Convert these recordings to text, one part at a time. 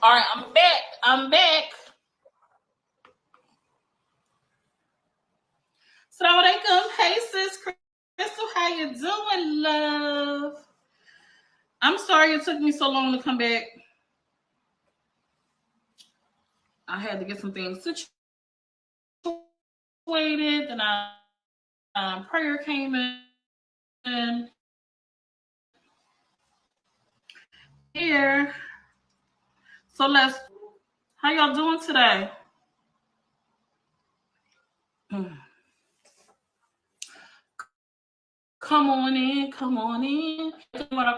All right, I'm back. I'm back. Assalamu alaikum. Hey, sis Crystal, how you doing, love? I'm sorry it took me so long to come back. I had to get some things situated, and prayer came in here. So how y'all doing today? Come on in, come on in. How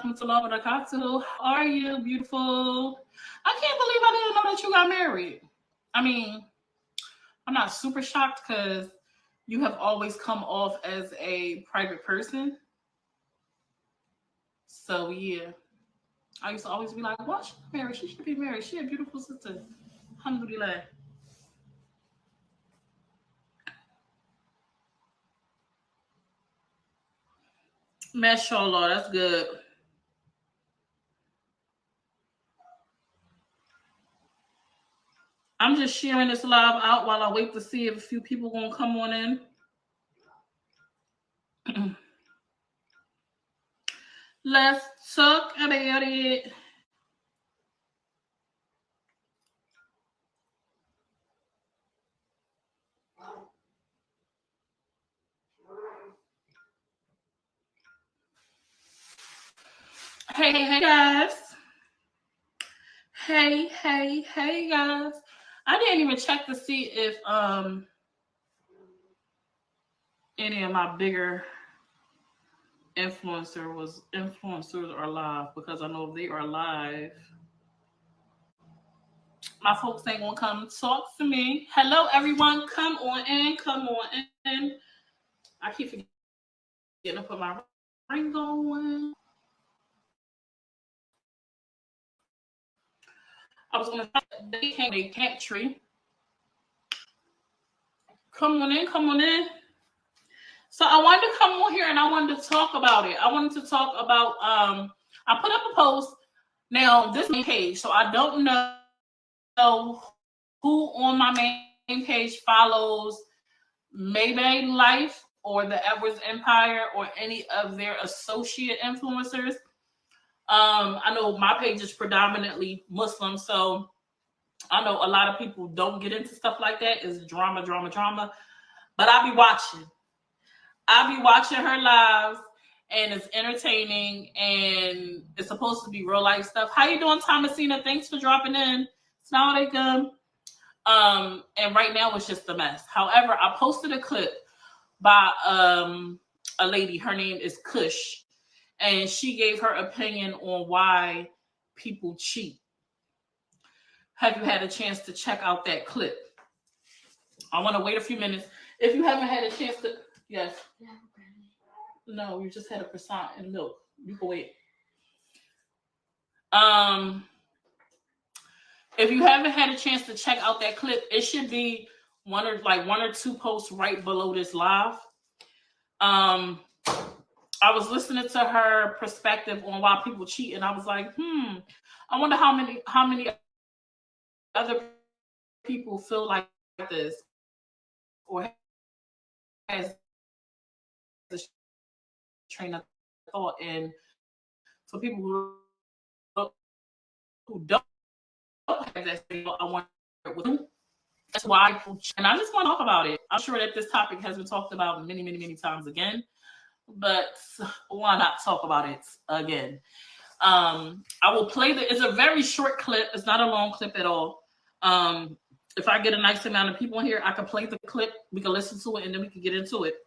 are you, beautiful? I can't believe I didn't know that you got married. I mean, I'm not super shocked because you have always come off as a private person. So yeah, I used to always be like, "What? She's married? She should be married. She a beautiful sister." Alhamdulillah. Mashallah, that's good. I'm just sharing this live out while I wait to see if a few people gonna come on in. Let's talk about it. Hey, guys. Hey, guys. I didn't even check to see if any of my bigger influencers are live because I know if they are live, my folks ain't gonna come talk to me. Hello, everyone. Come on in. Come on in. I keep forgetting to put my ring on. I was gonna they came a pantry. Come on in. Come on in. So I wanted to come on here and I wanted to talk about it. I wanted to talk about I put up a post. Now this main page, so I don't know who on my main page follows Mayday Life or the Edwards Empire or any of their associate influencers. I know my page is predominantly Muslim, so I know a lot of people don't get into stuff like that. It's drama. But I be watching her lives, and it's entertaining, and it's supposed to be real life stuff. How you doing, Thomasina? Thanks for dropping in. Assalamu alaikum. And right now it's just a mess. However, I posted a clip by a lady. Her name is Kush, and she gave her opinion on why people cheat. Have you had a chance to check out that clip? I want to wait a few minutes. If you haven't had a chance to, yes. No, you just had a croissant and milk. You can wait. If you haven't had a chance to check out that clip, it should be one or two posts right below this live. I was listening to her perspective on why people cheat, and I was like, I wonder how many other people feel like this or has this train of thought. And for people who don't have that, I want that's why people cheat. And I just want to talk about it. I'm sure that this topic has been talked about many times again, but why not talk about it again? I will play it's a very short clip. It's not a long clip at all. If I get a nice amount of people in here, I can play the clip. We can listen to it, and then we can get into it.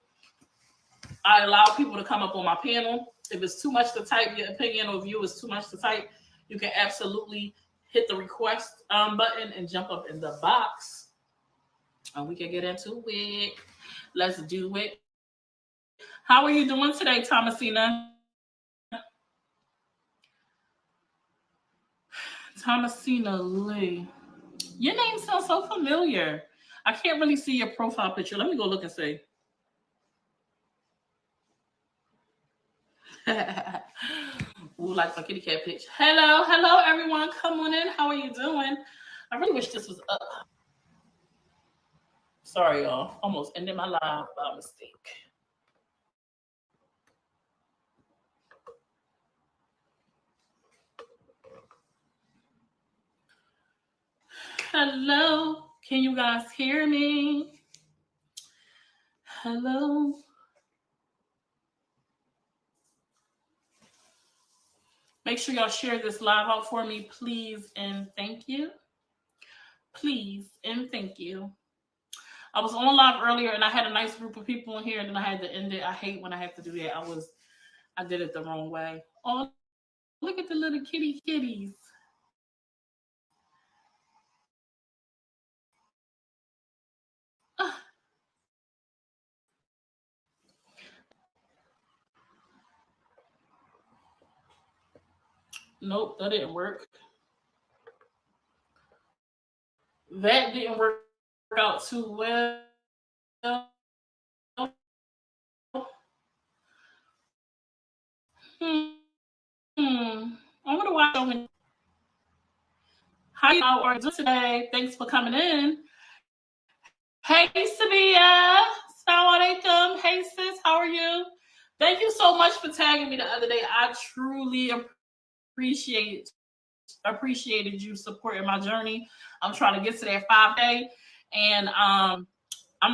I allow people to come up on my panel. If it's too much to type your opinion or view is too much to type, you can absolutely hit the request button and jump up in the box. And we can get into it. Let's do it. How are you doing today, Thomasina? Thomasina Lee. Your name sounds so familiar. I can't really see your profile picture. Let me go look and see. Ooh, like my kitty cat pitch. Hello, everyone. Come on in. How are you doing? I really wish this was up. Sorry, y'all. Almost ended my live by mistake. Hello. Can you guys hear me? Hello. Make sure y'all share this live out for me, please, and thank you. Please and thank you. I was on live earlier and I had a nice group of people in here and then I had to end it. I hate when I have to do that. I did it the wrong way. Oh, look at the little kitties. Nope, that didn't work. That didn't work out too well. I wonder why. How you are doing today? Thanks for coming in. Hey, Sabia. Assalamu alaikum. Hey, sis. How are you? Thank you so much for tagging me the other day. I truly appreciated you supporting my journey. I'm trying to get to that 5K, and I'm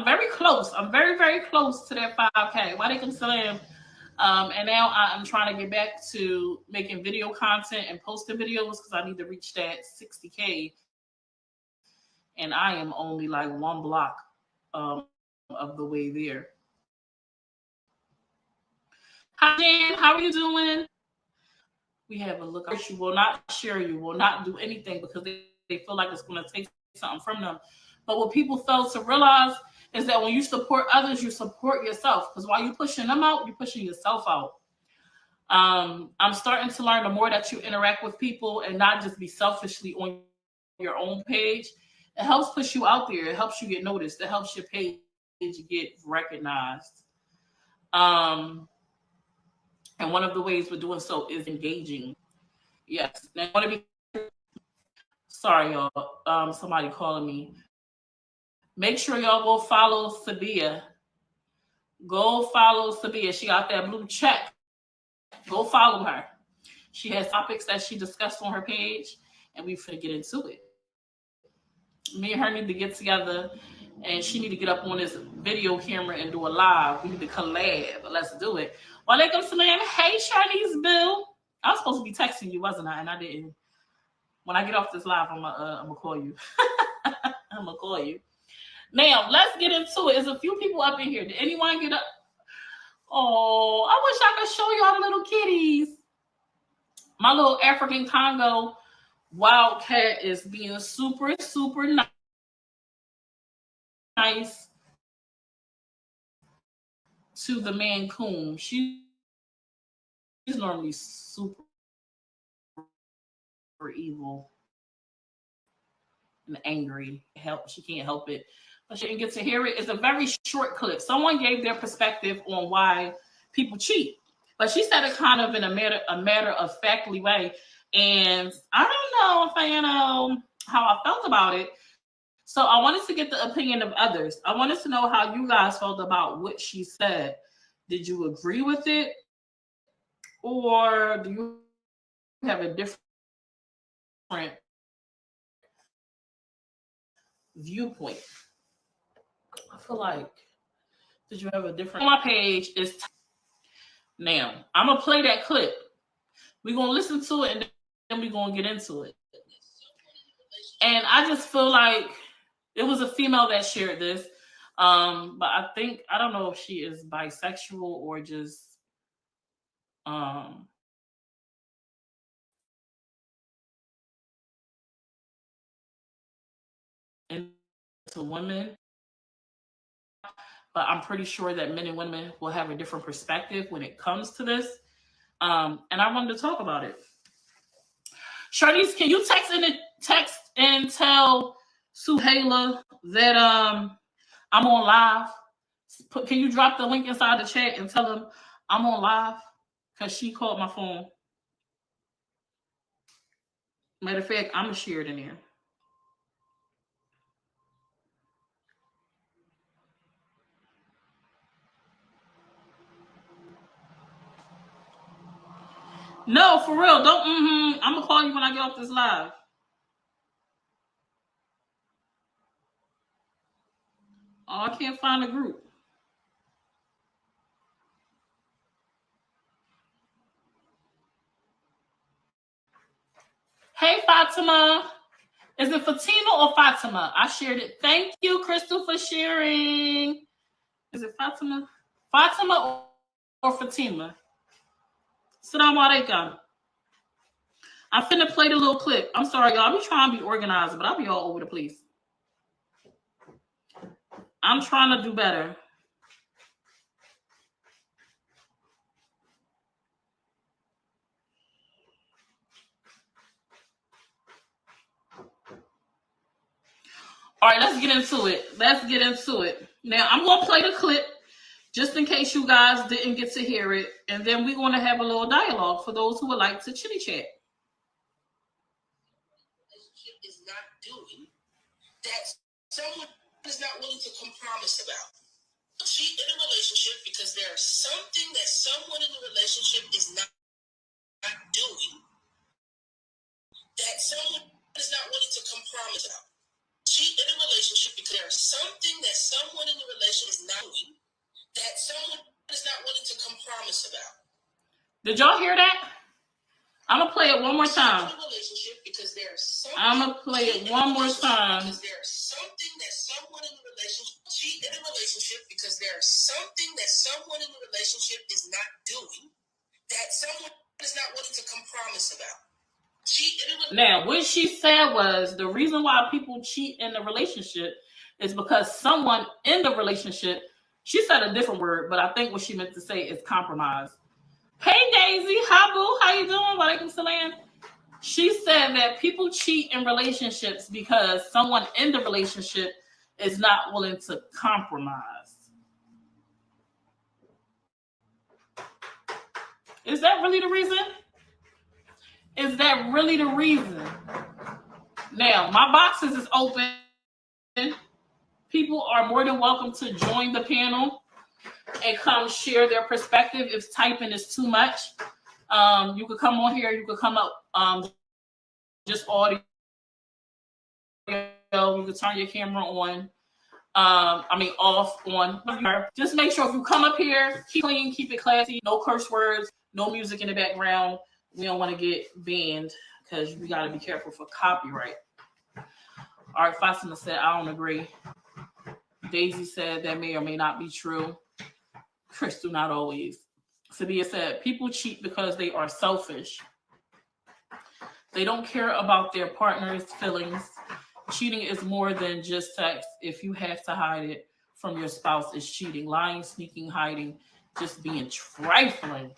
very close. I'm very, very close to that 5K. Walaikum salam. And now I'm trying to get back to making video content and posting videos because I need to reach that 60K. And I am only like one block of the way there. Hi, Jan. How are you doing? We have a look. You will not share. You will not do anything because they feel like it's going to take something from them. But what people fail to realize is that when you support others, you support yourself. Because while you're pushing them out, you're pushing yourself out. I'm starting to learn the more that you interact with people and not just be selfishly on your own page, it helps push you out there. It helps you get noticed. It helps your page get recognized. And one of the ways we're doing so is engaging. Yes. Now, I want to be sorry, y'all. Somebody calling me. Make sure y'all go follow Sabia. Go follow Sabia. She got that blue check. Go follow her. She has topics that she discussed on her page, and we finna get into it. Me and her need to get together, and she need to get up on this video camera and do a live. We need to collab. Let's do it. Walaikum salam. Hey, Charlize Bill. I was supposed to be texting you, wasn't I? And I didn't. When I get off this live, I'm gonna call you. I'm gonna call you. Now, let's get into it. There's a few people up in here. Did anyone get up? Oh, I wish I could show y'all the little kitties. My little African Congo wildcat is being super, super nice to the Mancoon. She's normally super evil and angry. She can't help it. But she didn't get to hear it. It's a very short clip. Someone gave their perspective on why people cheat. But she said it kind of in a matter of factly way. And I don't know if I know how I felt about it. So I wanted to get the opinion of others. I wanted to know how you guys felt about what she said. Did you agree with it? Or do you have a different viewpoint? I feel like, did you have a different? My page is now. I'm gonna play that clip. We're gonna listen to it and then we're gonna get into it. And I just feel like it was a female that shared this. But I don't know if she is bisexual or just into women. But I'm pretty sure that men and women will have a different perspective when it comes to this. And I wanted to talk about it. Charlize, can you text and tell Suhaila that I'm on live? Can you drop the link inside the chat and tell them I'm on live? Because she called my phone. Matter of fact, I'm gonna share it in there. No, for real. Don't. I'm gonna call you when I get off this live. Oh, I can't find the group. Hey, Fatima. Is it Fatima or Fatima? I shared it. Thank you, Crystal, for sharing. Is it Fatima? Fatima or Fatima? Assalamu alaikum. I'm finna play the little clip. I'm sorry, y'all. I be trying to be organized, but I'll be all over the place. I'm trying to do better. All right, let's get into it. Now, I'm going to play the clip just in case you guys didn't get to hear it. And then we're going to have a little dialogue for those who would like to chitty chat. Is not doing that someone is not willing to compromise about. Cheat in a relationship because there's something that someone in the relationship is not doing that someone is not willing to compromise about. Cheat in a relationship because there's something that someone in the relationship is not doing that someone is not willing to compromise about. Did y'all hear that? I'm going to play it one more time. I'm going to play it one more time. Because there's something that someone in the relationship cheat in a relationship because there's something that someone in the relationship is not doing that someone is not willing to compromise about. Now, what she said was the reason why people cheat in the relationship is because someone in the relationship, she said a different word, but I think what she meant to say is compromise. Hey, Daisy. Hi, boo. How you doing? Walaikum salam. She said that people cheat in relationships because someone in the relationship is not willing to compromise. Is that really the reason? Is that really the reason? Now, my boxes is open. People are more than welcome to join the panel and come share their perspective. If typing is too much, you could come on here. You could come up just audio. You could turn your camera on. Off on. Just make sure if you come up here, keep clean, keep it classy. No curse words, no music in the background. We don't want to get banned because we got to be careful for copyright. All right, Fatima said, I don't agree. Daisy said that may or may not be true. Crystal, not always. Sabia said, people cheat because they are selfish. They don't care about their partner's feelings. Cheating is more than just sex. If you have to hide it from your spouse, it's cheating. Lying, sneaking, hiding, just being trifling.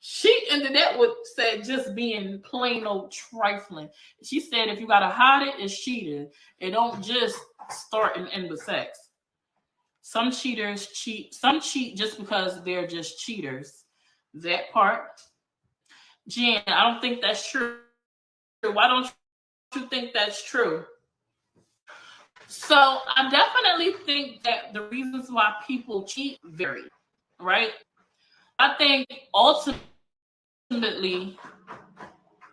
She ended that with said just being plain old trifling. She said if you gotta hide it, it's cheating. It don't just start and end with sex. Some cheaters cheat. Some cheat just because they're just cheaters. That part. Jen, I don't think that's true. Why don't you think that's true? So I definitely think that the reasons why people cheat vary, right? I think ultimately,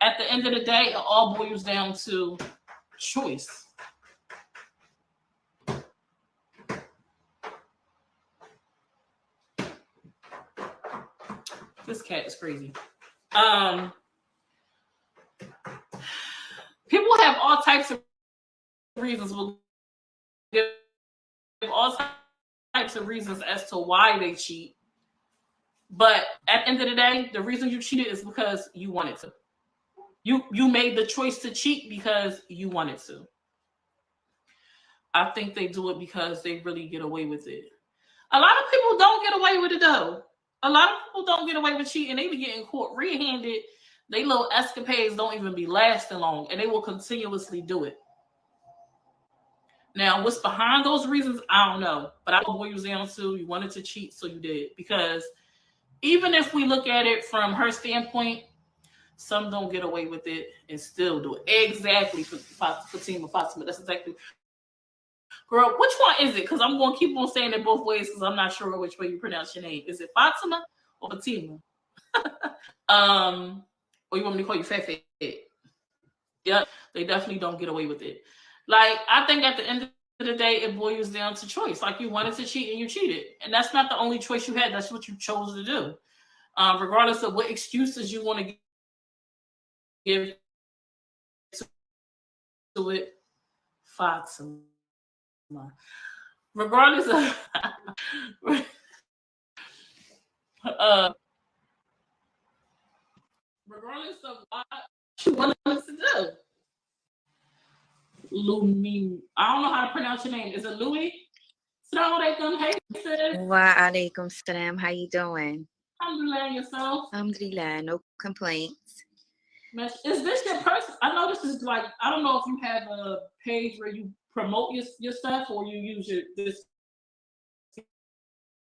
at the end of the day, it all boils down to choice. This cat is crazy. People have all types of reasons. We'll give all types of reasons as to why they cheat. But at the end of the day, the reason you cheated is because you wanted to. You made the choice to cheat because you wanted to. I think they do it because they really get away with it. A lot of people don't get away with it though. A lot of people don't get away with cheating. They be getting caught red-handed. They little escapades don't even be lasting long, and they will continuously do it. Now, what's behind those reasons, I don't know. But I know what you was down to. You wanted to cheat, so you did. Because even if we look at it from her standpoint, Some don't get away with it and still do it. Exactly, Fatima. That's exactly. Girl, which one is it? Because I'm going to keep on saying it both ways because I'm not sure which way you pronounce your name. Is it Fatima or Fatima? Or you want me to call you Fefe? Yep, they definitely don't get away with it. Like, I think at the end of the day, it boils down to choice. Like, you wanted to cheat and you cheated. And that's not the only choice you had. That's what you chose to do. Regardless of what excuses you want to give to it, Fatima. Regardless of uh, regardless of what you want us to do. Louis, I don't know how to pronounce your name. Is it Louis? Assalamu alaikum. Hey, sis. Wa alaikum salam. How you doing? Alhamdulillah, yourself. Alhamdulillah, no complaints. Is this your person? I know this is like, I don't know if you have a page where you promote your stuff or you use this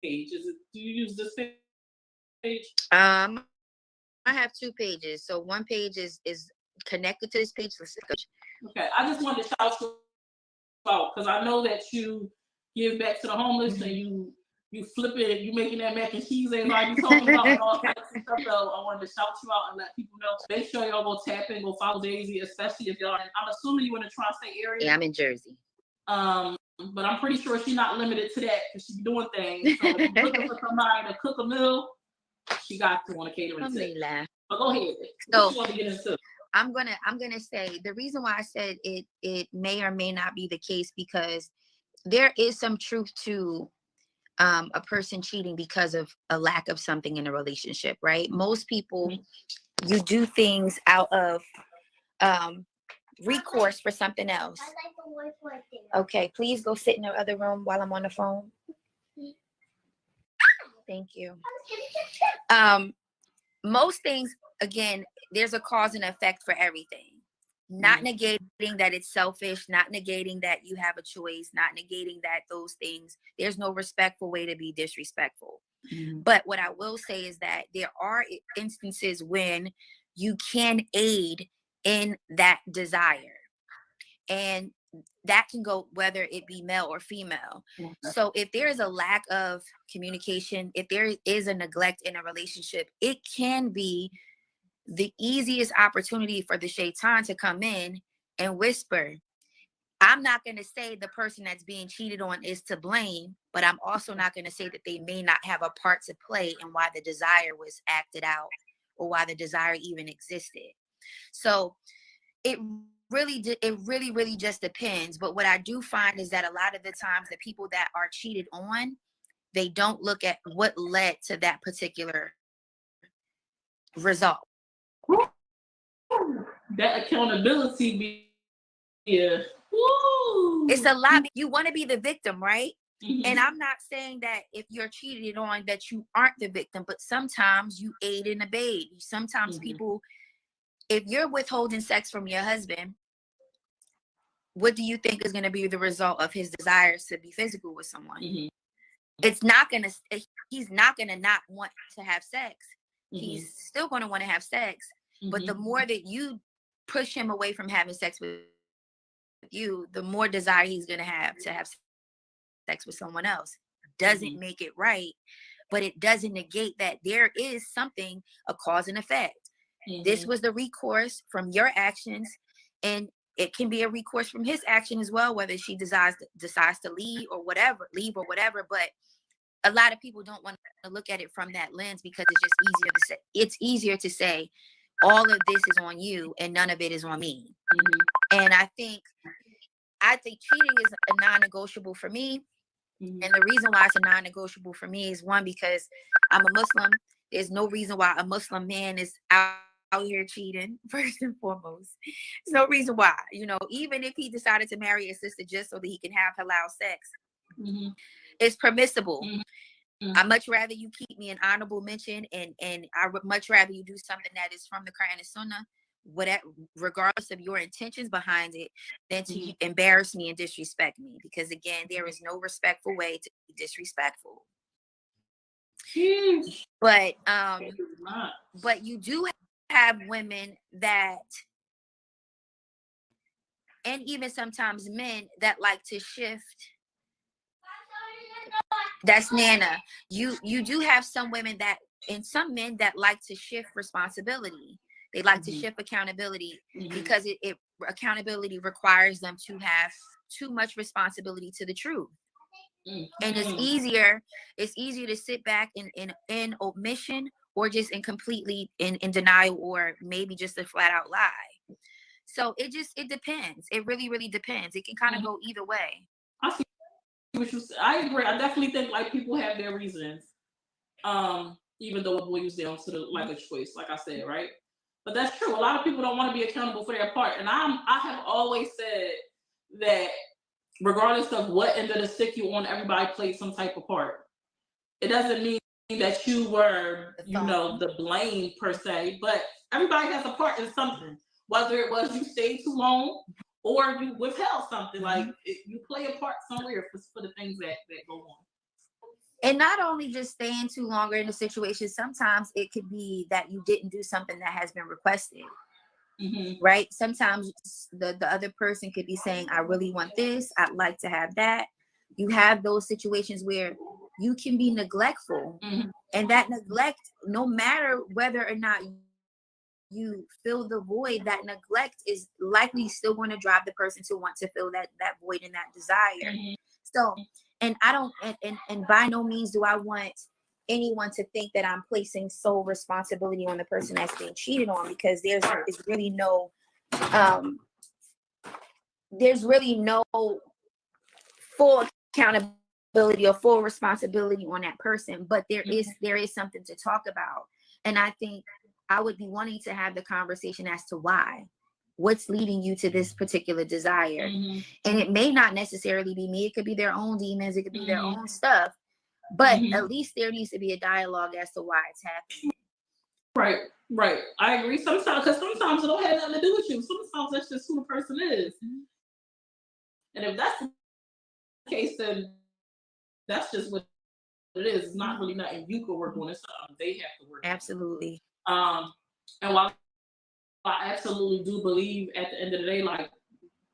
page. Do you use this page? I have two pages. So one page is connected to this page. Okay, I just wanted to shout you out because I know that you give back to the homeless and you flip it, you making that mac and cheese everybody talking about and all types of stuff. So I wanted to shout you out and let people know. Make sure y'all go tap in, go follow Daisy, especially if y'all. I'm assuming you in the tri-state area. Yeah, I'm in Jersey. But I'm pretty sure she's not limited to that because she's doing things. So if you're looking for somebody to cook a meal, she got to on a catering tip. But go ahead. So what you want to get into? I'm gonna say the reason why I said it may or may not be the case because there is some truth to a person cheating because of a lack of something in a relationship, right? Most people, you do things out of recourse for something else. Okay, please go sit in the other room while I'm on the phone. Thank you. Most things, again, there's a cause and effect for everything. Not negating that it's selfish, not negating that you have a choice, not negating that those things, there's no respectful way to be disrespectful. But what I will say is that there are instances when you can aid in that desire. And that can go whether it be male or female. So if there is a lack of communication, if there is a neglect in a relationship, it can be the easiest opportunity for the shaitan to come in and whisper. I'm not going to say the person that's being cheated on is to blame, but I'm also not going to say that they may not have a part to play in why the desire was acted out or why the desire even existed. So it really just depends. But what I do find is that a lot of the times the people that are cheated on, they don't look at what led to that particular result. That accountability be it's a lot. You want to be the victim, right? And I'm not saying that if you're cheated on that you aren't the victim, but sometimes you aid and abet. Sometimes people, if you're withholding sex from your husband, what do you think is going to be the result of his desires to be physical with someone? It's not going to, he's not going to not want to have sex. He's still going to want to have sex. But the more that you push him away from having sex with you, the more desire he's going to have sex with someone else. Doesn't make it right, but it doesn't negate that there is something, a cause and effect. This was the recourse from your actions, and it can be a recourse from his action as well, whether she decides to leave or whatever. But a lot of people don't want to look at it from that lens because it's just easier to say. It's easier to say all of this is on you and none of it is on me. And I think cheating is a non-negotiable for me. And the reason why it's a non-negotiable for me is one, because I'm a Muslim. There's no reason why a Muslim man is out here cheating, first and foremost. There's no reason why, even if he decided to marry a sister just so that he can have halal sex, it's permissible. I'd much rather you keep me an honorable mention, and I would much rather you do something that is from the Quran and Sunnah, whatever, regardless of your intentions behind it, than to embarrass me and disrespect me. Because again, there is no respectful way to be disrespectful. But you do have women that, and even sometimes men that like to shift. That's Nana. You do have some women that, and some men that like to shift responsibility. They like to shift accountability because it accountability requires them to have too much responsibility to the truth. And it's easier to sit back in omission, or just in completely in denial, or maybe just a flat out lie. So it depends. It really depends. It can kind of go either way. I see what you say. I agree. I definitely think like people have their reasons. Even though it boils down to like a choice, like I said, right? But that's true. A lot of people don't want to be accountable for their part. And I have always said that regardless of what end of the stick you on, everybody plays some type of part. It doesn't mean that you were, the blame per se, but everybody has a part in something. Whether it was you stayed too long or you withheld something, like you play a part somewhere for the things that go on. And not only just staying too longer in a situation, sometimes it could be that you didn't do something that has been requested. Right? Sometimes the other person could be saying, I really want this, I'd like to have that. You have those situations where you can be neglectful, and that neglect, no matter whether or not you fill the void, that neglect is likely still going to drive the person to want to fill that void and that desire. So, and I don't, and by no means do I want anyone to think that I'm placing sole responsibility on the person that's being cheated on, because there's really no full accountability or full responsibility on that person, but there is something to talk about. And I think I would be wanting to have the conversation as to what's leading you to this particular desire. And it may not necessarily be me. It could be their own demons. It could be their own stuff. But at least there needs to be a dialogue as to why it's happening. Right. I agree. Sometimes it don't have nothing to do with you. Sometimes that's just who the person is. And if that's the case, then that's just what it is. It's not really nothing you can work on. It's something they have to work on. Absolutely. And while I absolutely do believe at the end of the day, like,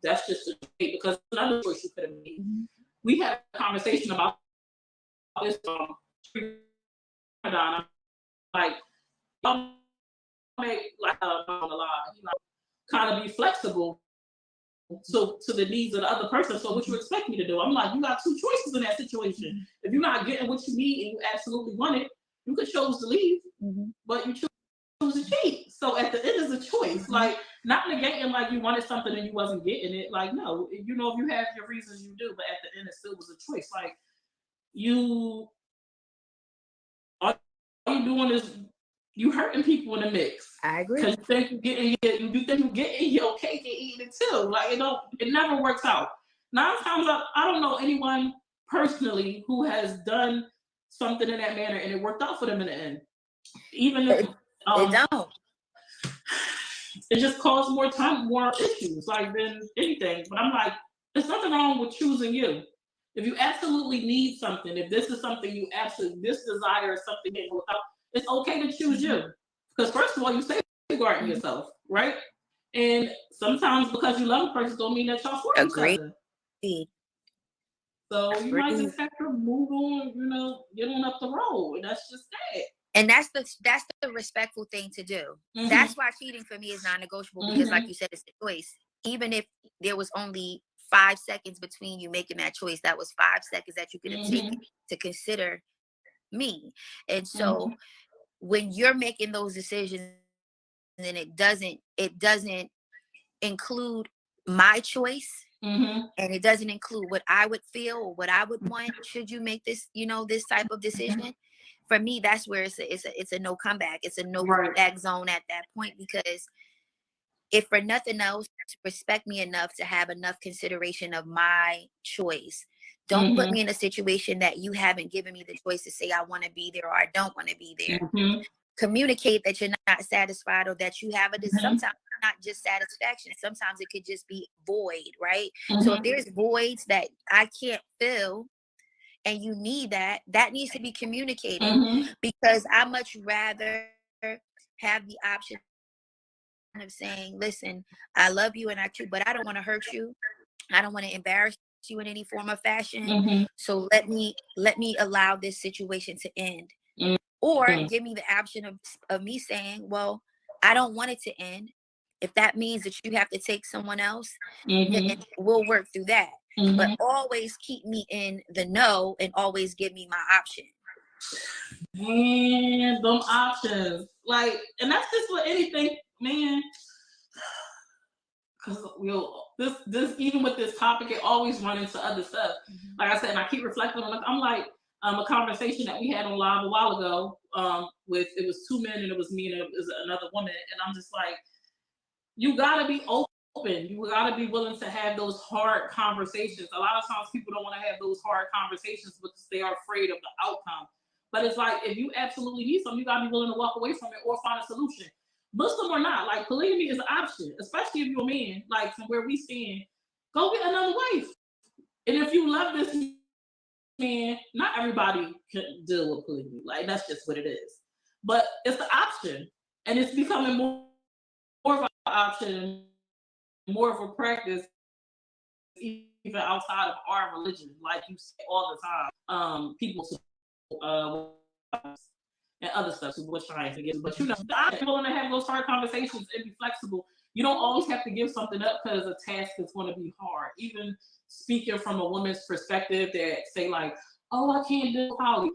that's just a debate, because another choice you could have made. We had a conversation about this Madonna, like, make like kind of be flexible to the needs of the other person. So what you expect me to do? I'm like, you got two choices in that situation. If you're not getting what you need and you absolutely want it, you could choose to leave, but you choose to cheat. So at the end is a choice. Like, not negating like you wanted something and you wasn't getting it. Like, no, if you have your reasons, you do, but at the end it still was a choice. Like, all you're doing is you hurting people in the mix. I agree. Because you think you're getting your cake and eating it too. Like, it never works out. 9 times I don't know anyone personally who has done something in that manner and it worked out for them in the end. Even if it don't. It just caused more issues, like, than anything. But I'm like, there's nothing wrong with choosing you. If you absolutely need something, if this is something this desire is something that will help, it's okay to choose you. Because first of all, you safeguarding yourself, right? And sometimes because you love a person don't mean that y'all for each other. So you might just have to move on, get on up the road. And that's just that. And that's the respectful thing to do. That's why cheating for me is non-negotiable, because like you said, it's a choice. Even if there was only 5 seconds between you making that choice, that was 5 seconds that you could have taken to consider me. And so when you're making those decisions and it doesn't include my choice, and it doesn't include what I would feel or what I would want should you make this, this type of decision. For me, that's where it's a no comeback. It's a no comeback zone at that point, because if for nothing else, respect me enough to have enough consideration of my choice. Don't put me in a situation that you haven't given me the choice to say I want to be there or I don't want to be there. Communicate that you're not satisfied, or that you have sometimes not just satisfaction. Sometimes it could just be void, right? So if there's voids that I can't fill, and you need that needs to be communicated, because I much rather have the option of saying, listen, I love you and but I don't want to hurt you. I don't want to embarrass you in any form or fashion. Mm-hmm. So let me allow this situation to end. Mm-hmm. Or give me the option of me saying, well, I don't want it to end. If that means that you have to take someone else, then we'll work through that. But always keep me in the know and always give me my option. Man, them options. Like, and that's just for anything, man. Because this even with this topic, it always run into other stuff. Like I said, and I keep reflecting on it. I'm like, a conversation that we had on live a while ago, with it was two men and it was me and it was another woman, and I'm just like, you gotta be open. You gotta be willing to have those hard conversations. A lot of times people don't want to have those hard conversations because they are afraid of the outcome. But it's like, if you absolutely need something, you gotta be willing to walk away from it or find a solution. Muslim or not, like, polygamy is an option, especially if you're a man. Like, from where we stand, go get another wife. And if you love this man, not everybody can deal with polygamy. Like, that's just what it is. But it's the option, and it's becoming more of an option, more of a practice, even outside of our religion. Like you say all the time, people and other stuff, so we're trying to get. But you know, I'm willing to have those hard conversations and be flexible. You don't always have to give something up because a task is going to be hard. Even speaking from a woman's perspective, that say like, "Oh, I can't do poly."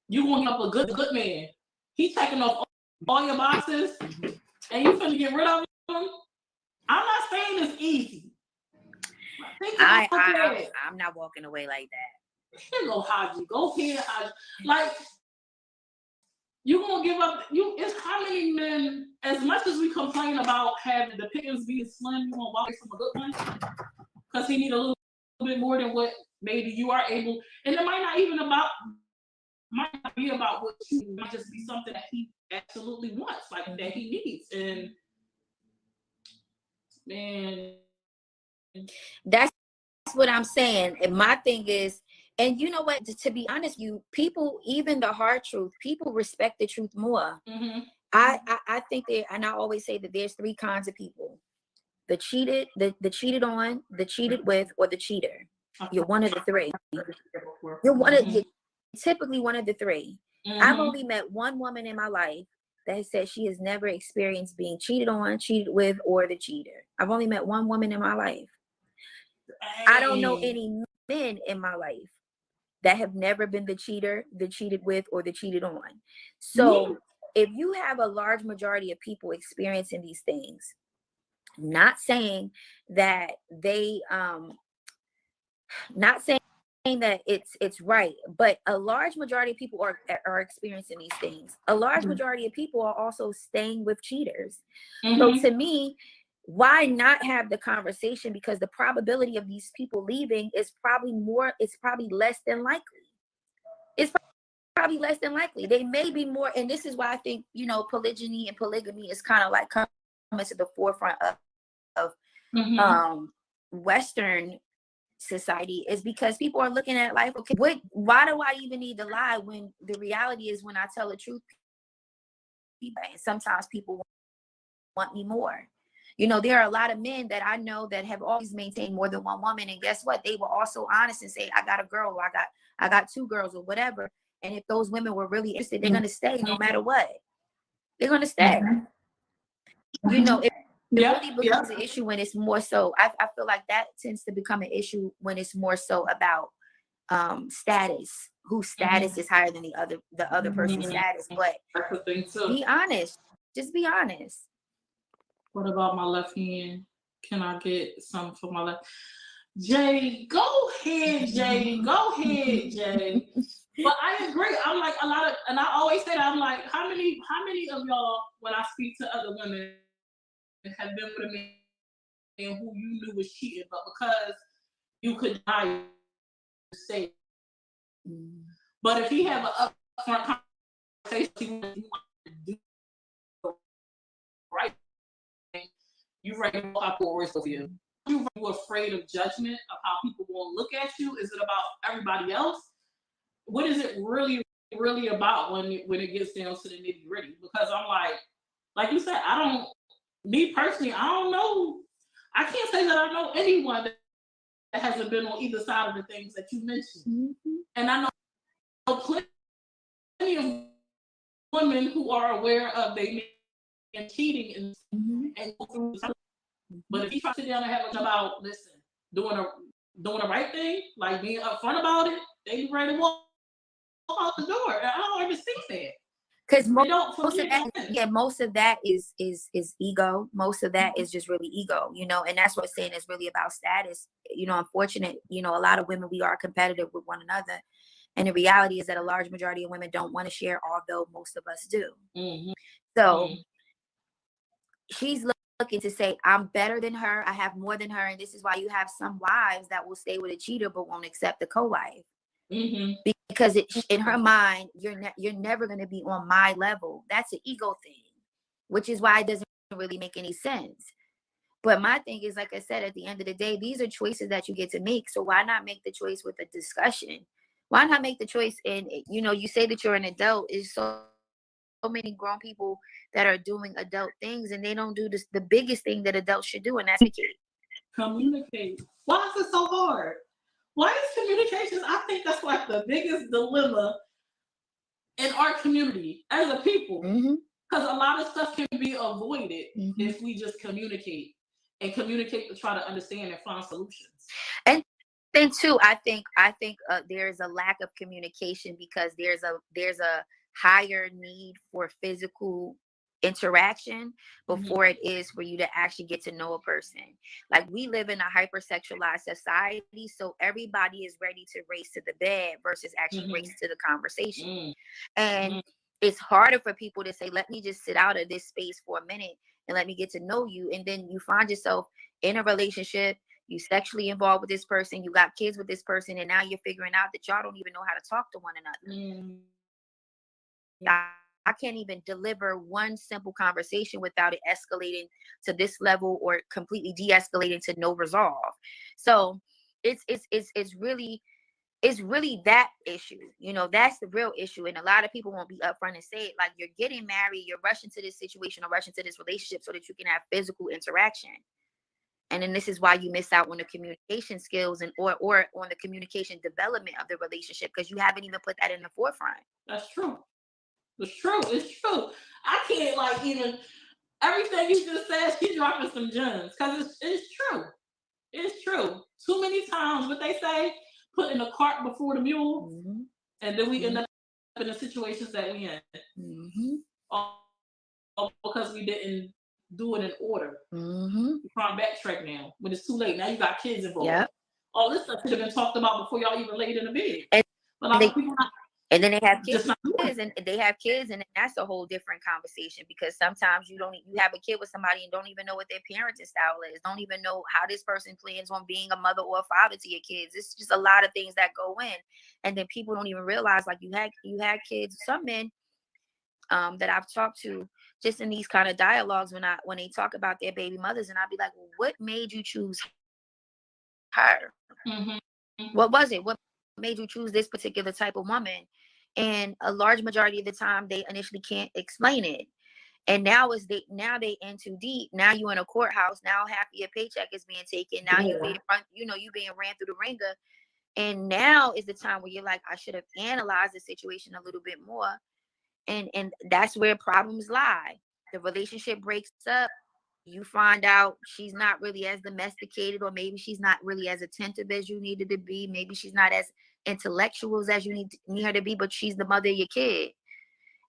You gonna help a good man. He's checking off all your boxes, and you finna get rid of him. I'm not saying it's easy. I'm not walking away like that. Here go Haji. Go here, Haji. Like, you gonna give up? It's how many men? As much as we complain about having the pickings being slim, you gonna walk away from a good one because he need a little bit more than what maybe you are able. And it might not be about what you. Might just be something that he absolutely wants, like that he needs. And man, that's what I'm saying. And my thing is, and you know what, to be honest, people, even the hard truth, people respect the truth more. I think that, and I always say that there's three kinds of people: the cheated, the cheated on, the cheated with, or the cheater. You're one of the three. You're typically one of the three. I've only met one woman in my life that has said she has never experienced being cheated on, cheated with, or the cheater. I've only met one woman in my life. I don't know any men in my life that have never been the cheater, the cheated with, or the cheated on. So if you have a large majority of people experiencing these things, not saying that they not saying that it's right, but a large majority of people are experiencing these things. A large majority of people are also staying with cheaters. So to me, why not have the conversation? Because the probability of these people leaving is probably less than likely. It's probably less than likely. They may be more, and this is why I think, you know, polygyny and polygamy is kind of like coming to the forefront of Western society, is because people are looking at life, okay, why do I even need to lie when the reality is, when I tell the truth, and sometimes people want me more. You know, there are a lot of men that I know that have always maintained more than one woman, and guess what, they were also honest and say, I got a girl, or I got two girls, or whatever. And if those women were really interested, they're going to stay no matter what. They're going to stay. You know, it really becomes an issue when it's more so, I feel like that tends to become an issue when it's more so about status, whose status is higher than the other person's status. But be honest. Just be honest. What about my left hand? Can I get some for my left? Jay, go ahead, Jay. Go ahead, Jay. But I agree. I'm like, a lot of, and I always say that, I'm like, how many of y'all, when I speak to other women, have been with a man who you knew was cheating, but because you could die, say. But if he have an upfront conversation, you want to do right, you ready to walk forward with you. You afraid of judgment, of how people will look at you? Is it about everybody else? What is it really about when it gets down to the nitty gritty? Because I'm like you said, I don't me personally, I don't know. I can't say that I know anyone that hasn't been on either side of the things that you mentioned. Mm-hmm. And I know plenty of women who are aware of they and cheating and go through. But if you try to sit down and have a about, listen, doing the right thing, like being upfront about it, they be ready to walk out the door. And I don't understand that. Because most of that is ego. Most of that is just really ego, and that's what I'm saying is really about status. Unfortunate, a lot of women, we are competitive with one another. And the reality is that a large majority of women don't want to share, although most of us do. So she's looking to say, I'm better than her. I have more than her. And this is why you have some wives that will stay with a cheater, but won't accept the co-wife. Because in her mind, you're never going to be on my level. That's an ego thing, which is why it doesn't really make any sense. But my thing is, like I said, at the end of the day, these are choices that you get to make. So why not make the choice with a discussion? Why not make the choice? And, you say that you're an adult. Is so many grown people that are doing adult things, and they don't do this, the biggest thing that adults should do, and that's communicate. Why is it so hard? Why is communication? I think that's like the biggest dilemma in our community as a people. Because a lot of stuff can be avoided if we just communicate to try to understand and find solutions. And then too, I think there's a lack of communication because there's a higher need for physical interaction before it is for you to actually get to know a person. Like, we live in a hypersexualized society, so everybody is ready to race to the bed versus actually race to the conversation. And it's harder for people to say, let me just sit out of this space for a minute and let me get to know you. And then you find yourself in a relationship, you sexually involved with this person, you got kids with this person, and now you're figuring out that y'all don't even know how to talk to one another. I can't even deliver one simple conversation without it escalating to this level or completely de-escalating to no resolve. So it's really that issue. That's the real issue. And a lot of people won't be upfront and say it. Like, you're getting married, you're rushing to this situation or rushing to this relationship so that you can have physical interaction. And then this is why you miss out on the communication skills or on the communication development of the relationship, because you haven't even put that in the forefront. That's true. It's true. I can't even everything you just said. She's dropping some gems because it's true. It's true. Too many times, what they say, putting the cart before the mule, and then we end up in the situations that we in, all because we didn't do it in order. We're trying to backtrack now when it's too late. Now you got kids involved. All this stuff should have been talked about before y'all even laid in the bed. But a lot of people. And then they have kids, and that's a whole different conversation, because sometimes you have a kid with somebody and don't even know what their parenting style is, don't even know how this person plans on being a mother or a father to your kids. It's just a lot of things that go in, and then people don't even realize, like, you had kids. Some men that I've talked to just in these kind of dialogues, when they talk about their baby mothers, and I'd be like, well, what made you choose her? What was it? What made you choose this particular type of woman? And a large majority of the time, they initially can't explain it. And now they in too deep. Now you in a courthouse. Now half of your paycheck is being taken. Now you're being ran through the ringer. And now is the time where you're like, I should have analyzed the situation a little bit more. And that's where problems lie. The relationship breaks up. You find out she's not really as domesticated, or maybe she's not really as attentive as you needed to be. Maybe she's not as intellectual as you need her to be, but she's the mother of your kid.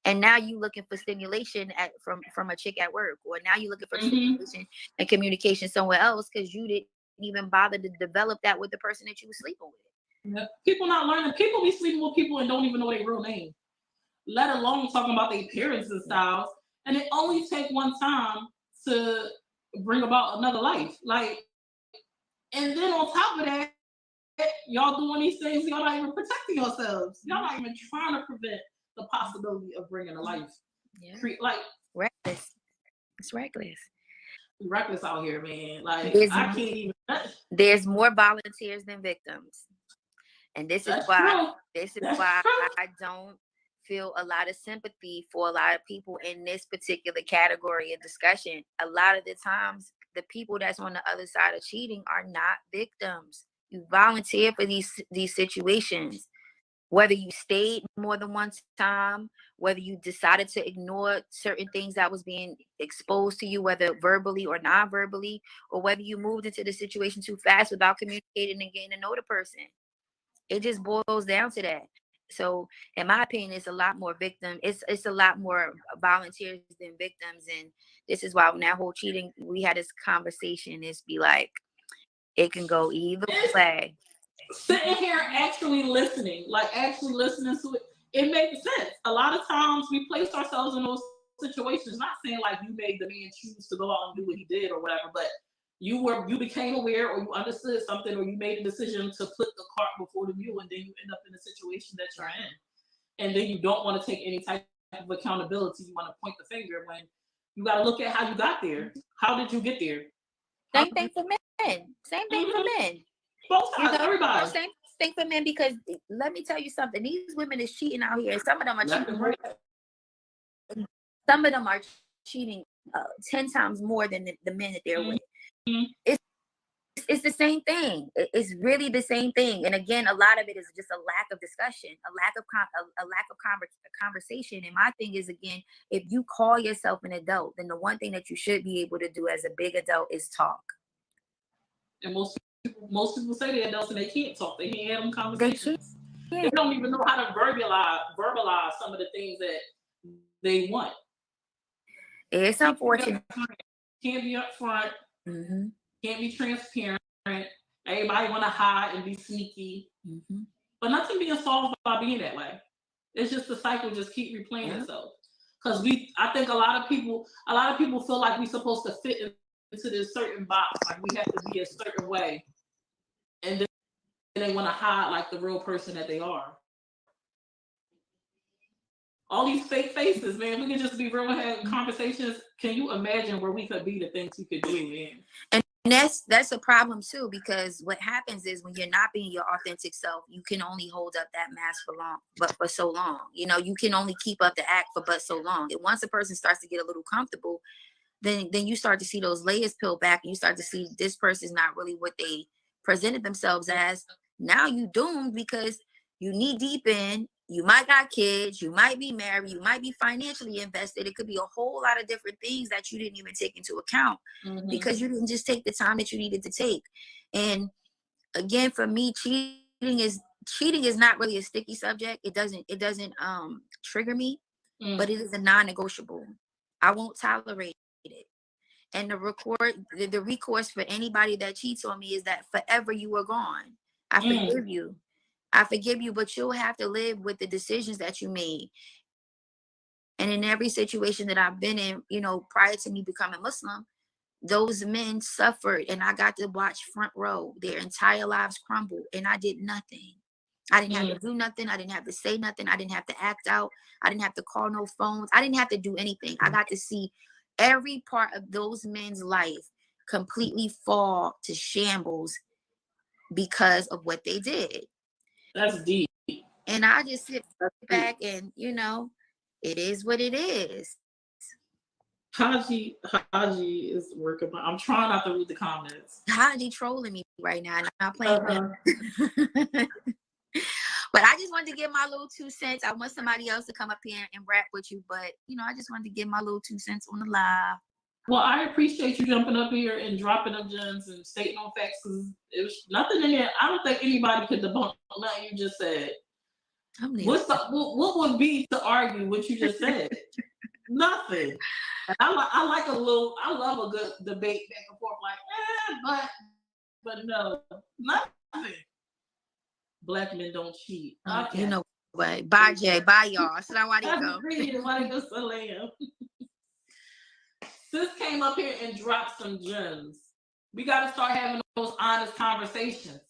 And now you looking for stimulation from a chick at work, or now you're looking for stimulation and communication somewhere else because you didn't even bother to develop that with the person that you were sleeping with. Yeah. People not learning. People be sleeping with people and don't even know their real name, let alone talking about their appearance and styles. And it only take one time to bring about another life. And then on top of that, y'all doing these things, y'all not even protecting yourselves. Y'all not even trying to prevent the possibility of bringing a life. Reckless. It's reckless. Reckless out here, man. I can't even. There's more volunteers than victims, and this is why I don't feel a lot of sympathy for a lot of people in this particular category of discussion. A lot of the times, the people that's on the other side of cheating are not victims. You volunteer for these situations. Whether you stayed more than one time, whether you decided to ignore certain things that was being exposed to you, whether verbally or non-verbally, or whether you moved into the situation too fast without communicating and getting to know the person. It just boils down to that. So in my opinion, it's a lot more it's a lot more volunteers than victims. And this is why when that whole cheating, we had this conversation, it's be like, it can go either way. Sitting here actually listening to it, it makes sense. A lot of times we place ourselves in those situations, not saying like you made the man choose to go out and do what he did or whatever, but you became aware or you understood something or you made a decision to put the cart before the mule, and then you end up in a situation that you're in. And then you don't want to take any type of accountability. You want to point the finger when you got to look at how you got there. How did you get there? Same thing for men. Same thing for men. Both sides, everybody. Same thing for men, because let me tell you something. These women is cheating out here. Some of them are cheating more. Some of them are cheating 10 times more than the men that they're with. It's the same thing. It's really the same thing. And again, a lot of it is just a lack of discussion, a lack of conversation. And my thing is, again, if you call yourself an adult, then the one thing that you should be able to do as a big adult is talk. And most people say they're adults and they can't talk. They can't have them conversations. They don't even know how to verbalize some of the things that they want. It's unfortunate. Can't be upfront. Mm-hmm. Can't be transparent. Everybody want to hide and be sneaky. Mm-hmm. But nothing being solved by being that way. It's just the cycle just keep replaying itself. Because I think a lot of people feel like we're supposed to fit into this certain box, like we have to be a certain way, and then they want to hide like the real person that they are. All these fake faces, man. We could just be real and have conversations. Can you imagine where we could be, the things we could do, man? And that's a problem too, because what happens is when you're not being your authentic self, you can only hold up that mask for so long. You know, you can only keep up the act for but so long. And once a person starts to get a little comfortable, then you start to see those layers peel back, and you start to see this person's not really what they presented themselves as. Now you doomed, because you knee deep in, you might got kids, you might be married, you might be financially invested. It could be a whole lot of different things that you didn't even take into account because you didn't just take the time that you needed to take. And again, for me, cheating is not really a sticky subject. It doesn't trigger me, but it is a non-negotiable. I won't tolerate it. And the recourse for anybody that cheats on me is that forever you are gone. I forgive you, but you'll have to live with the decisions that you made. And in every situation that I've been in, you know, prior to me becoming Muslim, those men suffered, and I got to watch front row their entire lives crumble, and I did nothing. I didn't have to do nothing. I didn't have to say nothing. I didn't have to act out. I didn't have to call no phones. I didn't have to do anything. I got to see every part of those men's life completely fall to shambles because of what they did. That's deep. And I just sit back and, you know, it is what it is. Haji is working. I'm trying not to read the comments. Haji trolling me right now, and I'm not playing. But I just wanted to give my little 2 cents. I want somebody else to come up here and rap with you, but you know, I just wanted to give my little 2 cents on the live. Well, I appreciate you jumping up here and dropping them gems and stating on facts, because it was nothing in there. I don't think anybody could debunk nothing you just said. What would be to argue what you just said? Nothing. And I love a good debate back and forth, like, but no, nothing. Black men don't cheat. Okay. You know what? Bye, Jay. Bye, y'all. Assalamualaikum. Sis came up here and dropped some gems. We got to start having those honest conversations.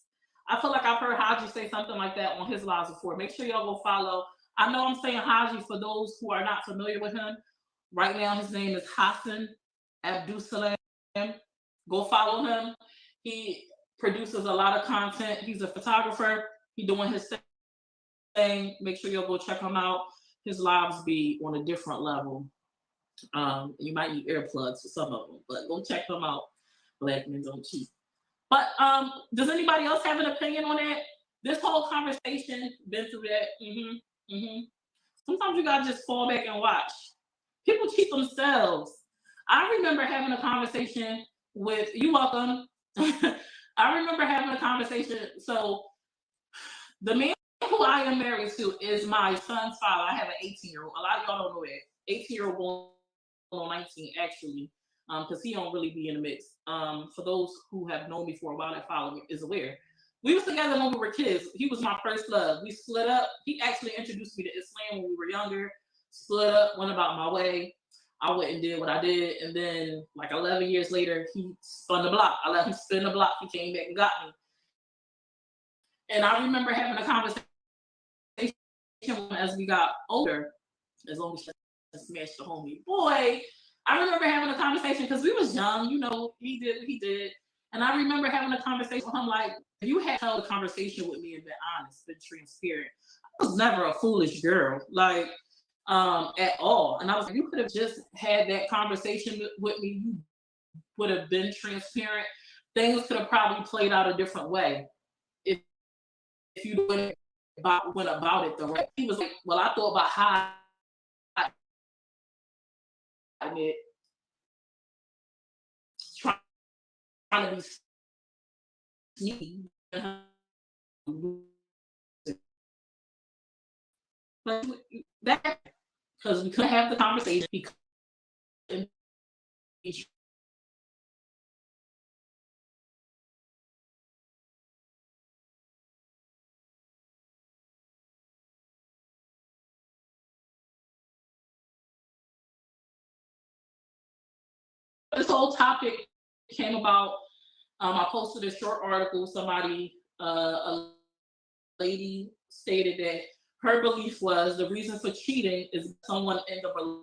I feel like I've heard Haji say something like that on his lives before. Make sure y'all go follow. I know I'm saying Haji for those who are not familiar with him. Right now, his name is Hassan Abdulsalam. Go follow him. He produces a lot of content. He's a photographer. He's doing his thing. Make sure y'all go check him out. his lives be on a different level. You might need earplugs for some of them, but go check them out. Black men don't cheat. But does anybody else have an opinion on that? This whole conversation, been through that. Sometimes you gotta just fall back and watch. People cheat themselves. I remember having a conversation with you. Welcome. I remember having a conversation. So the man who I am married to is my son's father. I have an 18-year-old. A lot of y'all don't know that. 18-year-old going on 19 actually, because he don't really be in the mix. For those who have known me for a while that follow me is aware. We was together when we were kids. He was my first love. We split up. He actually introduced me to Islam when we were younger. Split up, went about my way. I went and did what I did. And then like 11 years later, he spun the block. I let him spin the block. He came back and got me. And I remember having a conversation as we got older, as long as I smashed the homie. Boy, I remember having a conversation because we was young, you know, he did what he did. And I remember having a conversation with him like, if you had held a conversation with me and been honest, been transparent, I was never a foolish girl, like, at all. And I was like, you could have just had that conversation with me. You would have been transparent. Things could have probably played out a different way if you went about it the right. He was like, well, I thought about how I did, trying to be sneaky. But that, because we couldn't have the conversation. This whole topic came about. I posted a short article. Somebody, a lady, stated that her belief was the reason for cheating is someone in the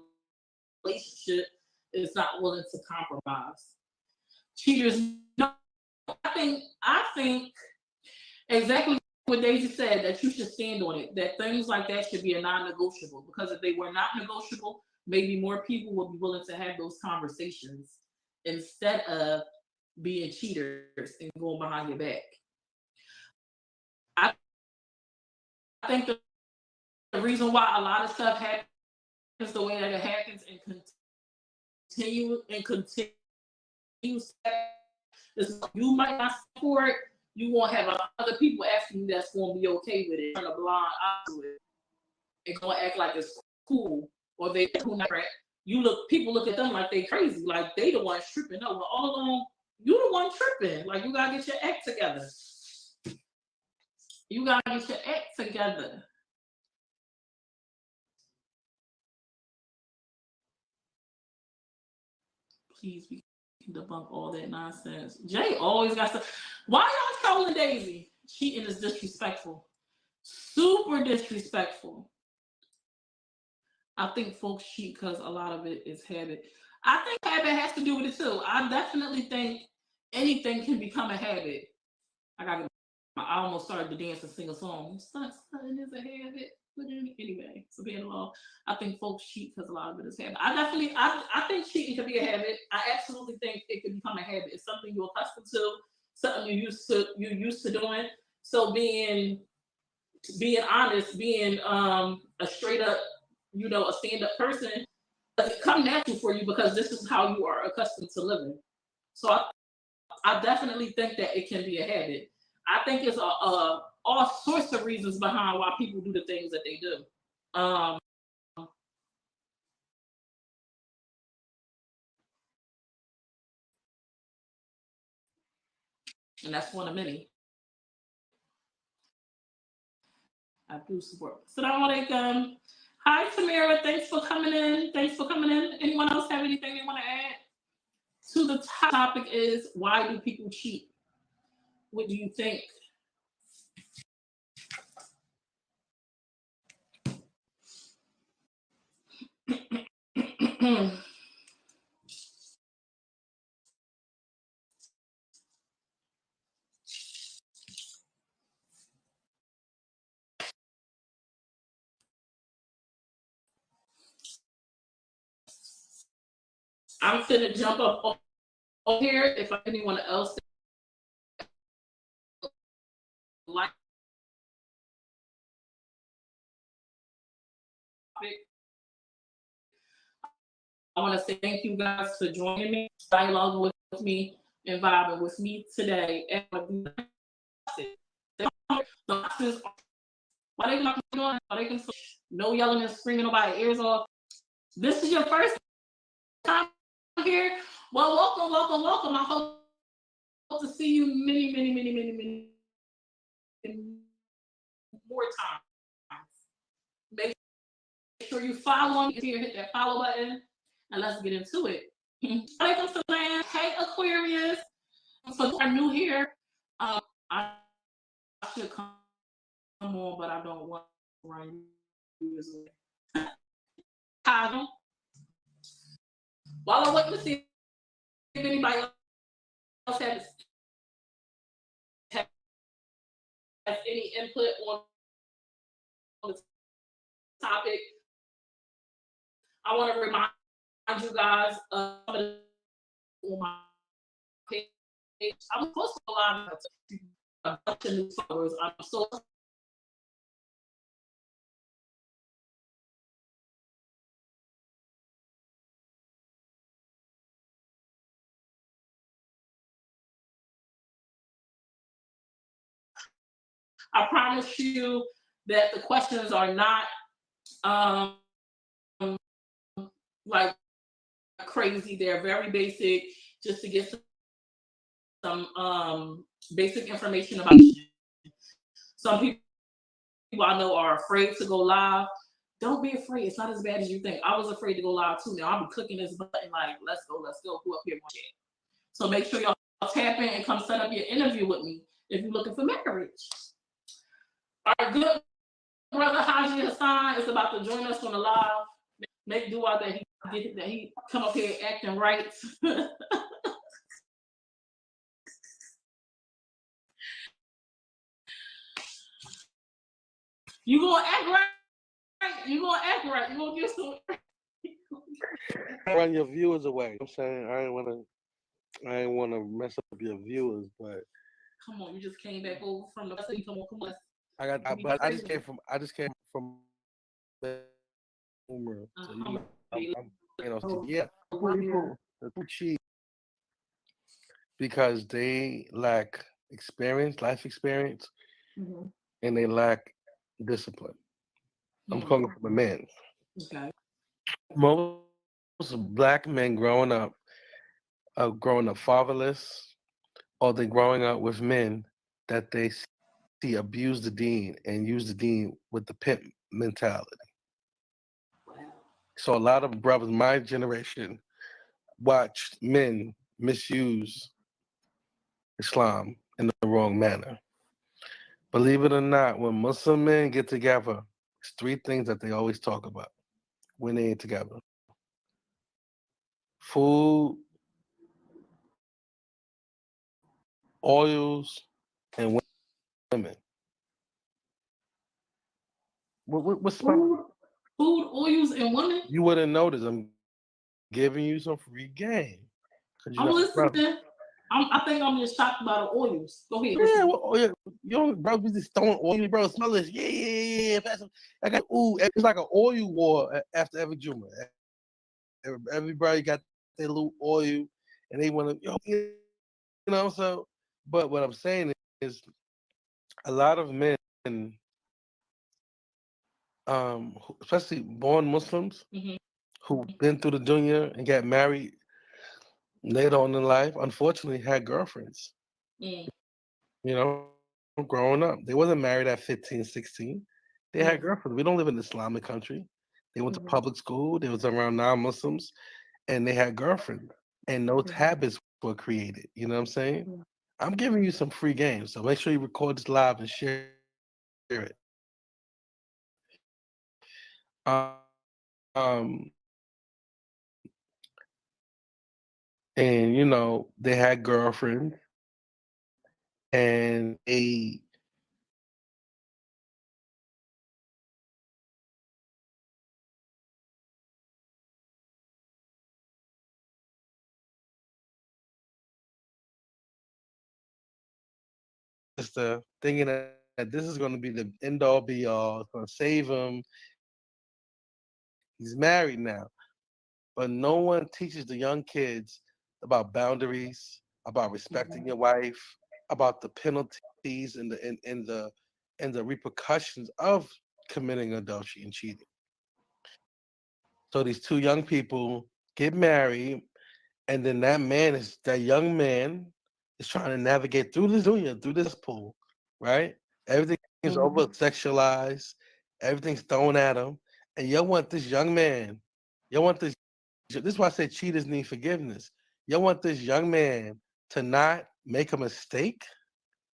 relationship is not willing to compromise. Cheaters, no, I think exactly what Daisy said, that you should stand on it, that things like that should be a non-negotiable, because if they were not negotiable, maybe more people would be willing to have those conversations instead of being cheaters and going behind your back. I think the reason why a lot of stuff happens the way that it happens and continue is you might not support it. You won't have other people asking you that's going to be okay with it. Turn a blind eye to it. They're going to act like it's cool, or they not. People look at them like they crazy, like they the ones tripping. No, well, all along you the one tripping. Like you gotta get your act together. You gotta get your act together. Please, we can debunk all that nonsense. Jay always got stuff. Why y'all trolling Daisy? Cheating is disrespectful. Super disrespectful. I think folks cheat because a lot of it is habit. I think habit has to do with it too. I definitely think anything can become a habit. I almost started to dance and sing a song. Something is a habit. But anyway, so being alone, I think folks cheat because a lot of it is habit. I think cheating can be a habit. I absolutely think it can become a habit. It's something you're accustomed to, something you're used to doing. So being honest, being a straight up, a stand up person, doesn't come natural for you because this is how you are accustomed to living. So I definitely think that it can be a habit. I think it's all sorts of reasons behind why people do the things that they do. And that's one of many. I do support. Assalamu alaikum. Hi, Tamara. Thanks for coming in. Anyone else have anything they want to add? So the topic is, why do people cheat? What do you think? I'm gonna jump up over here if anyone else like it. I want to say thank you guys for joining me, dialoguing with me, and vibing with me today. And why they not doing? Why they no yelling and screaming nobody ears off? This is your first time here. Well, welcome, welcome, welcome. I hope to see you many more times. Make sure you follow me here, hit that follow button, and let's get into it. Welcome to land. Hey, Aquarius. So you are new here. I should come on, but I don't want to run you away. While I'm waiting to see if anybody else has any input on the topic, I want to remind you guys of my page. I'm supposed to go live a bunch of new followers. I'm so I promise you that the questions are not like crazy. They're very basic, just to get some basic information about you. Some people I know are afraid to go live. Don't be afraid. It's not as bad as you think. I was afraid to go live too. Now I'll be clicking this button like, let's go. Who up here? So make sure y'all tap in and come set up your interview with me if you're looking for marriage. Our good brother Haji Hassan is about to join us on the live. Make dua that he come up here acting right. You gonna act right? You gonna act right? You gonna get some? Run your viewers away. I'm saying I ain't wanna mess up your viewers, but come on, you just came back over from the city. Come on. I just came from the room. So yeah, people cheap because they lack life experience, and they lack discipline. I'm calling from a man. Okay. Most black men growing up are growing up fatherless, or they're growing up with men that they see abuse the dean and use the dean with the pimp mentality. Wow. So a lot of brothers my generation watched men misuse Islam in the wrong manner. Believe it or not, when Muslim men get together, it's three things that they always talk about when they ain't together: food, oils, and women. What's food, oils, and women? You wouldn't notice. I'm giving you some free game. I'm listening. I think I'm just shocked by the oils. Go ahead. Yeah, you know, bro, we just throwing oil, bro. Smell this. Yeah. I got it's like an oil war after every Juma. Everybody got their little oil, and they want to, you know. So, but what I'm saying is, a lot of men, especially born Muslims, who've been through the dunya and got married later on in life, unfortunately, had girlfriends. You know, growing up, they wasn't married at 15, 16. They had girlfriends. We don't live in an Islamic country. They went to public school. They was around non-Muslims, and they had girlfriends. And those habits were created. You know what I'm saying? I'm giving you some free games, so make sure you record this live and share it. Um, and you know, they had girlfriends, and they sister, thinking that this is going to be the end all be all. It's going to save him. He's married now, but no one teaches the young kids about boundaries, about respecting your wife, about the penalties and the repercussions of committing adultery and cheating. So these two young people get married, and then that young man is trying to navigate through this dunya, through this pool, right? Everything is over sexualized, everything's thrown at him, and you want this young man, you want this is why I say cheaters need forgiveness. You want this young man to not make a mistake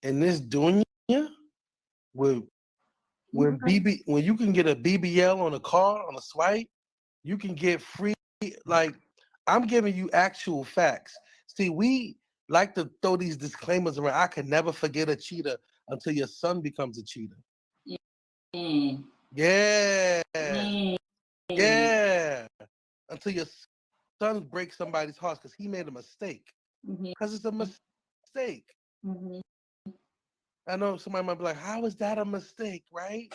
in this dunya with when you can get a BBL on a car on a swipe, you can get free. Like, I'm giving you actual facts. See, we like to throw these disclaimers around. I can never forget a cheater until your son becomes a cheater. Mm. Yeah. Mm. Yeah. Until your son breaks somebody's heart because he made a mistake. Because it's a mistake. I know somebody might be like, how is that a mistake, right?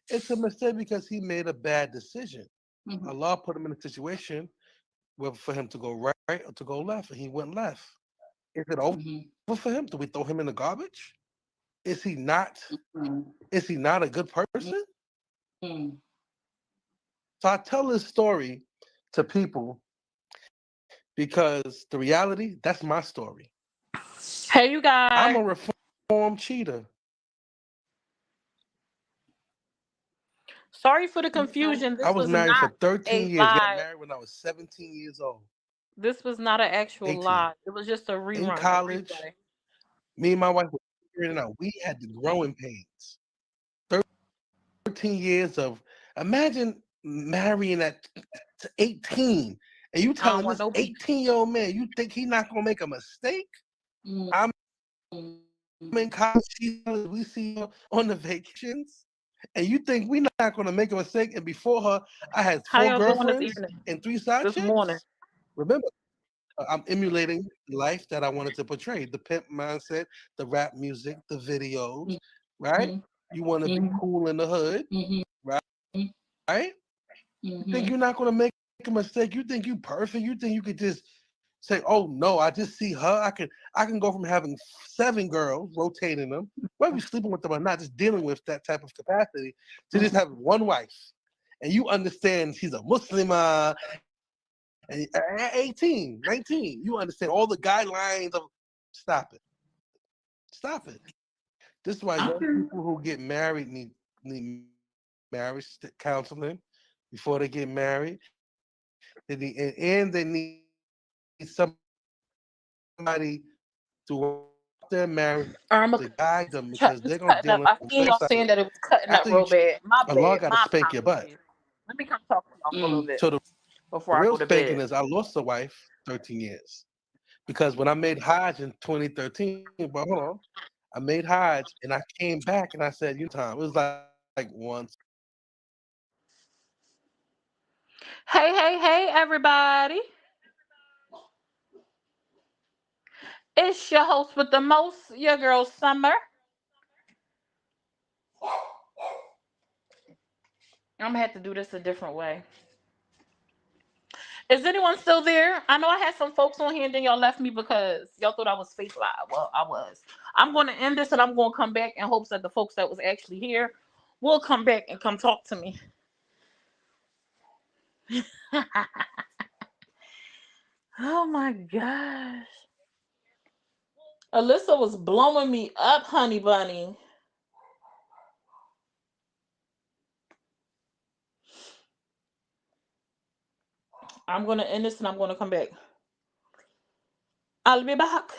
It's a mistake because he made a bad decision. Allah put him in a situation where for him to go right or to go left, and he went left. Is it over for him? Do we throw him in the garbage? Is he not? Is he not a good person? So I tell this story to people because the reality, that's my story. Hey, you guys. I'm a reformed cheater. Sorry for the confusion. This I was married for 13 years. Got married when I was 17 years old. This was not an actual 18. live. It was just a rerun. In college, me and my wife were figuring it out. We had the growing pains. 13 years of, imagine marrying at 18 and you telling this 18-year-old man you think he's not gonna make a mistake? I'm in college, we see her on the vacations, and you think we're not gonna make a mistake? And before her, I had 4 girlfriends and 3 side chicks. Morning. Remember, I'm emulating the life that I wanted to portray, the pimp mindset, the rap music, the videos, right? You want to be cool in the hood, right? You think you're not going to make a mistake? You think you perfect? You think you could just say, "Oh no, I just see her. I can go from having 7 girls, rotating them, whether you're sleeping with them or not, just dealing with that type of capacity, to just have one wife." And you understand she's a Muslimah. And at 18, 19, you understand all the guidelines of stop it. Stop it. This is why young people who get married need marriage counseling before they get married. And they need somebody to their marriage to guide them because they're gonna deal with I seen y'all saying that it was cutting up real bad. My bad. Allah gotta spank your butt. Let me come talk to y'all for a little bit. So the before real I go to spanking bed. is I lost a wife 13 years. Because when I made Hajj in 2013, but hold on, I made Hajj and I came back and I said, time. It was like once. Hey, everybody. It's your host with the most, your girl Summer. I'm gonna have to do this a different way. Is anyone still there? I know I had some folks on here and then y'all left me because y'all thought I was face live. Well, I was. I'm going to end this and I'm going to come back in hopes that the folks that was actually here will come back and come talk to me. Oh my gosh. Alyssa was blowing me up, honey bunny. I'm going to end this and I'm going to come back. I'll be back.